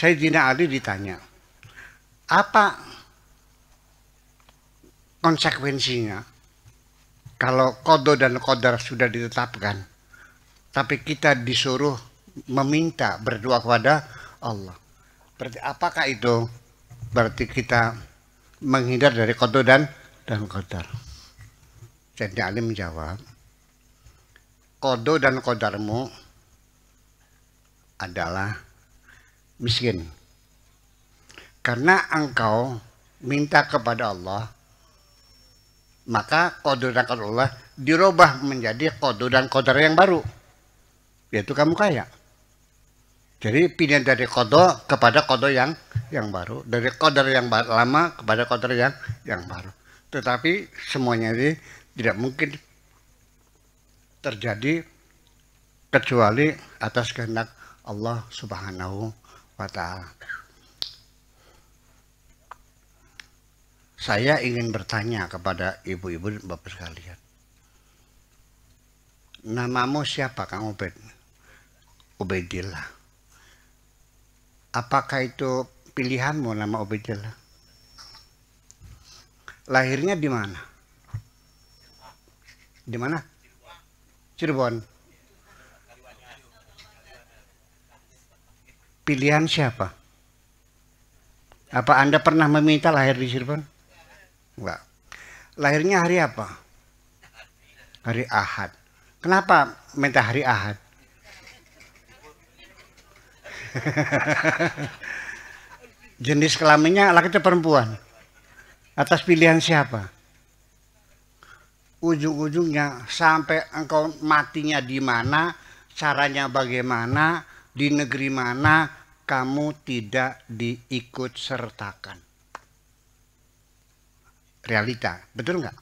Sayyidina Ali ditanya, apa konsekuensinya kalau qada dan qadar sudah ditetapkan, tapi kita disuruh meminta berdoa kepada Allah. Berarti apakah itu? Berarti kita menghindar dari qada dan qadar. Sayyidina Ali menjawab, qada dan qadarmu adalah miskin. Karena engkau minta kepada Allah, maka qada dan qadar Allah dirubah menjadi qada dan qadar yang baru, yaitu kamu kaya. Jadi pindah dari qada kepada qada yang baru, dari qadar yang lama kepada qadar yang baru. Tetapi semuanya ini tidak mungkin terjadi kecuali atas kehendak Allah Subhanahu wa Ta'ala. Saya ingin bertanya kepada ibu-ibu dan bapak sekalian. Namamu siapa, Kang Ubed? Ubaidillah. Apakah itu pilihanmu nama Ubaidillah? Lahirnya di mana? Di mana? Cirebon. Pilihan siapa? Apa Anda pernah meminta lahir di Cirebon? Enggak. Lahirnya hari apa? Hari Ahad. Kenapa minta hari Ahad? Jenis kelaminnya laki atau perempuan? Atas pilihan siapa? Ujung-ujungnya sampai engkau matinya di mana, caranya bagaimana, di negeri mana, kamu tidak diikut sertakan. Realita, betul nggak?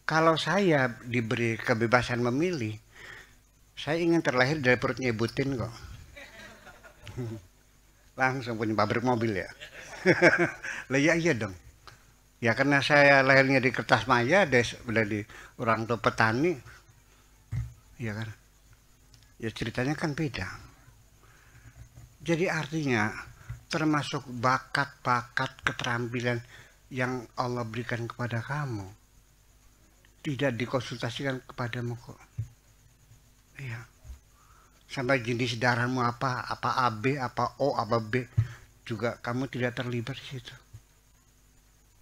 Kalau saya diberi kebebasan memilih, saya ingin terlahir dari perutnya Ibu Tin kok. Langsung punya pabrik mobil ya. Lah ya iya dong. Ya karena saya lahirnya di Kertasmaya, dari orang tua petani. Ya kan. Ya ceritanya kan beda. Jadi artinya termasuk bakat-bakat keterampilan yang Allah berikan kepada kamu tidak dikonsultasikan kepadamu kok. Iya. Sampai jenis darahmu apa AB, apa O, apa B juga kamu tidak terlibat di situ.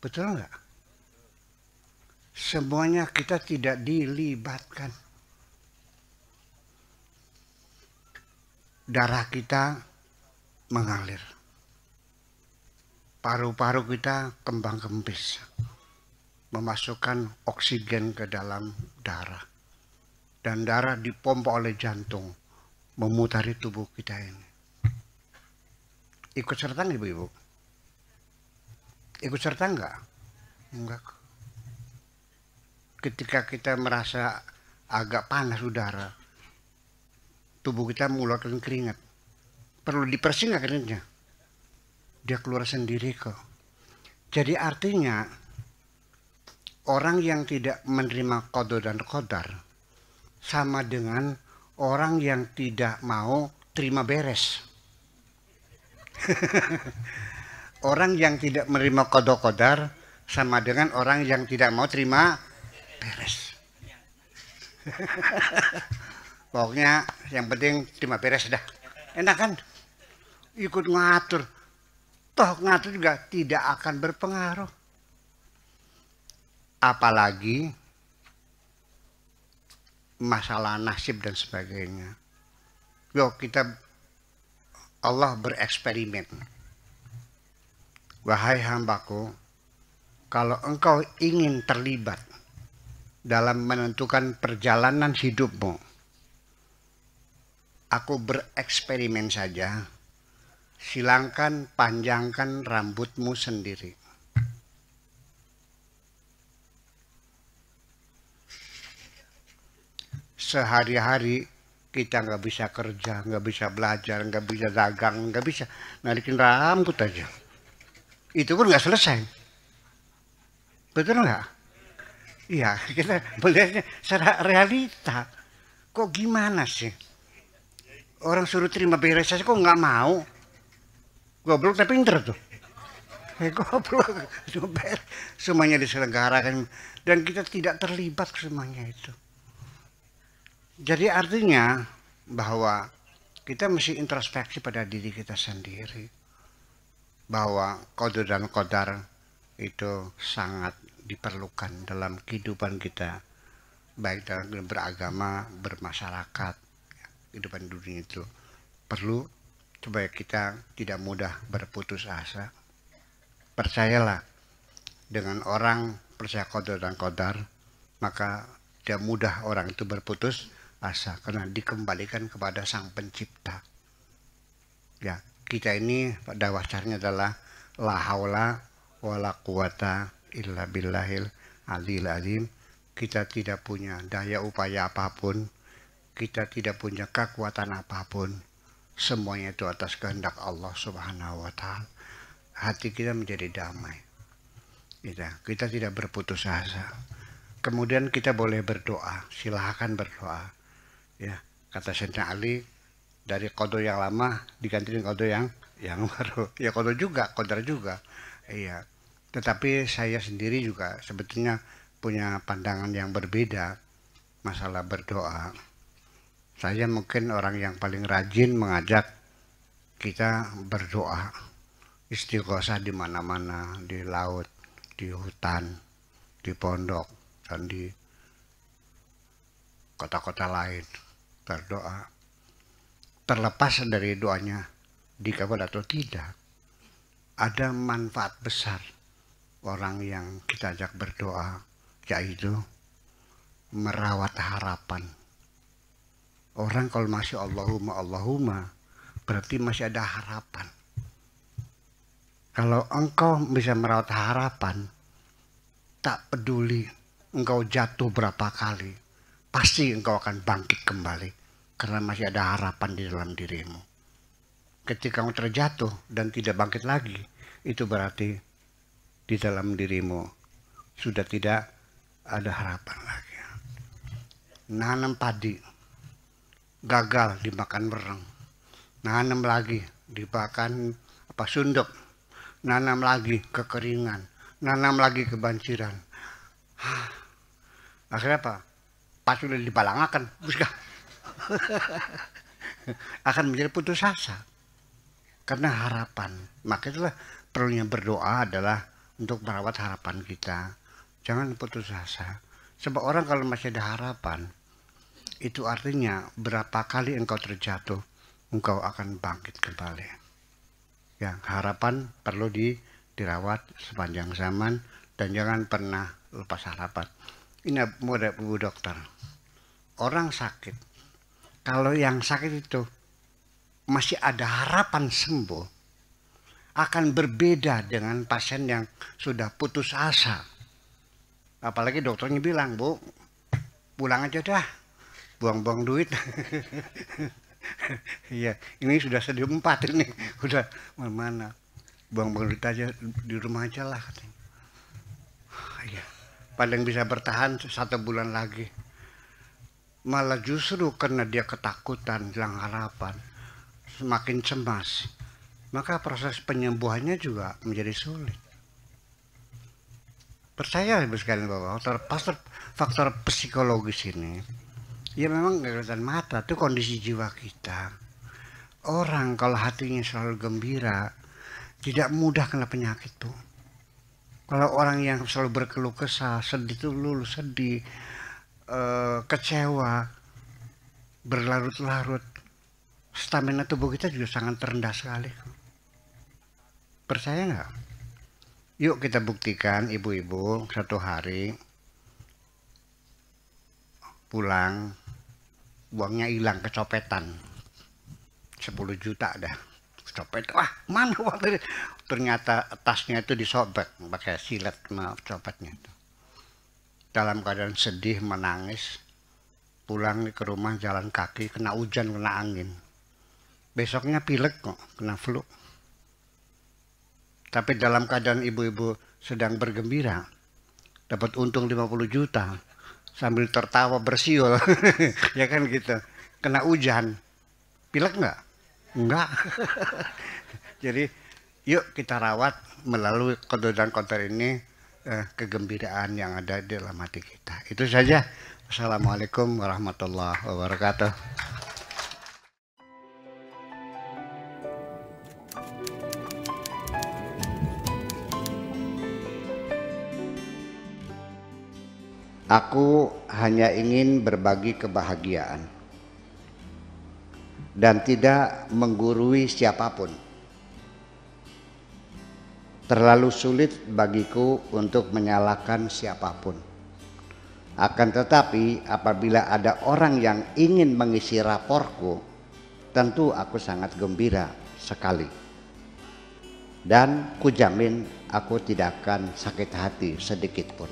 Betul nggak? Semuanya kita tidak dilibatkan. Darah kita mengalir. Paru-paru kita kembang kempis, memasukkan oksigen ke dalam darah, dan darah dipompa oleh jantung, memutari tubuh kita ini. Ikut serta nggak ibu-ibu? Ikut serta nggak? Enggak. Ketika kita merasa agak panas udara, tubuh kita mengeluarkan keringat. Perlu dipersing nggak keringatnya? Dia keluar sendiri kok. Jadi artinya orang yang tidak menerima qada dan qadar sama dengan orang yang tidak mau terima beres. Orang yang tidak menerima qada qadar sama dengan orang yang tidak mau terima beres. Pokoknya yang penting terima beres dah. Enak kan? Ikut ngatur. Toh ngatur juga tidak akan berpengaruh. Apalagi masalah nasib dan sebagainya. Yuk kita Allah bereksperimen. Wahai hambaku, kalau engkau ingin terlibat dalam menentukan perjalanan hidupmu, aku bereksperimen saja. Silangkan panjangkan rambutmu sendiri. Sehari-hari kita nggak bisa kerja, nggak bisa belajar, nggak bisa dagang, nggak bisa narikin rambut aja. Itu pun nggak selesai. Betul nggak? Iya, kita melihatnya secara realita. Kok gimana sih? Orang suruh terima beres saja kok nggak mau. Goblok tapi pinter tuh. Goblok. Semuanya diselenggarakan dan kita tidak terlibat semuanya itu. Jadi artinya bahwa kita mesti introspeksi pada diri kita sendiri. Bahwa qada dan qadar itu sangat diperlukan dalam kehidupan kita. Baik dalam beragama, bermasyarakat, kehidupan dunia itu perlu supaya kita tidak mudah berputus asa. Percayalah, dengan orang percaya qada dan qadar, maka tidak mudah orang itu berputus asa karena dikembalikan kepada Sang Pencipta. Ya, kita ini pada dasarnya adalah la haula wala quwata illa billahil aliyil azim. Kita tidak punya daya upaya apapun, kita tidak punya kekuatan apapun, semuanya itu atas kehendak Allah Subhanahu wa Ta'ala. Hati kita menjadi damai, kita tidak berputus asa. Kemudian kita boleh berdoa, silahkan berdoa. Ya, kata Sayyidina Ali, dari qada yang lama diganti dengan qada yang baru. Ya qada juga, qadar juga. Iya. Tetapi saya sendiri juga sebetulnya punya pandangan yang berbeda masalah berdoa. Saya mungkin orang yang paling rajin mengajak kita berdoa, istighosah di mana-mana, di laut, di hutan, di pondok, dan di kota-kota lain berdoa. Terlepas dari doanya dikabul atau tidak, ada manfaat besar orang yang kita ajak berdoa, yaitu merawat harapan. Orang kalau masih Allahumma Allahumma berarti masih ada harapan. Kalau engkau bisa merawat harapan, tak peduli engkau jatuh berapa kali, pasti engkau akan bangkit kembali karena masih ada harapan di dalam dirimu. Ketika engkau terjatuh dan tidak bangkit lagi, itu berarti di dalam dirimu sudah tidak ada harapan lagi. Nanam padi, gagal dimakan bereng. Nanam lagi dimakan sundep. Nanam lagi kekeringan. Nanam lagi kebanjiran. Akhirnya apa? Pas sudah dibalangakan, akan menjadi putus asa. Karena harapan. Maka itulah perlunya berdoa adalah untuk merawat harapan kita. Jangan putus asa. Sebab orang kalau masih ada harapan, itu artinya berapa kali engkau terjatuh, engkau akan bangkit kembali. Ya, harapan perlu dirawat sepanjang zaman dan jangan pernah lepas harapan. Ini Bu Dokter. Orang sakit, kalau yang sakit itu masih ada harapan sembuh, akan berbeda dengan pasien yang sudah putus asa. Apalagi dokternya bilang, Bu, pulang aja dah, buang-buang duit. Iya, ini sudah stadium 4 ini, udah mana, buang-buang duit aja di rumah aja lah katanya. Iya, paling bisa bertahan 1 bulan lagi. Malah justru karena dia ketakutan, hilang harapan, semakin cemas, maka proses penyembuhannya juga menjadi sulit. Percaya ibu sekalian bahwa faktor psikologis ini, ya memang nggak kelihatan mata, itu kondisi jiwa kita. Orang kalau hatinya selalu gembira, tidak mudah kena penyakit tuh. Kalau orang yang selalu berkeluh kesah, sedih tuh lulu sedih, kecewa, berlarut-larut, stamina tubuh kita juga sangat rendah sekali. Percaya nggak? Yuk kita buktikan ibu-ibu, satu hari pulang uangnya hilang, kecopetan 10 juta dah, copet. Wah, mana uang? Ternyata tasnya itu disobek pakai silet sama copetnya itu. Dalam keadaan sedih, menangis, pulang ke rumah jalan kaki, kena hujan, kena angin. Besoknya pilek kok, kena flu. Tapi dalam keadaan ibu-ibu sedang bergembira, dapat untung 50 juta, sambil tertawa bersiul, ya kan gitu. Kena hujan, Pilek nggak? Enggak. Jadi yuk kita rawat melalui kode dan konter ini kegembiraan yang ada di dalam hati kita. Itu saja. Wassalamualaikum warahmatullahi wabarakatuh. Aku hanya ingin berbagi kebahagiaan dan tidak menggurui siapapun. Terlalu sulit bagiku untuk menyalahkan siapapun. Akan tetapi apabila ada orang yang ingin mengisi raporku, tentu aku sangat gembira sekali. Dan kujamin aku tidak akan sakit hati sedikit pun.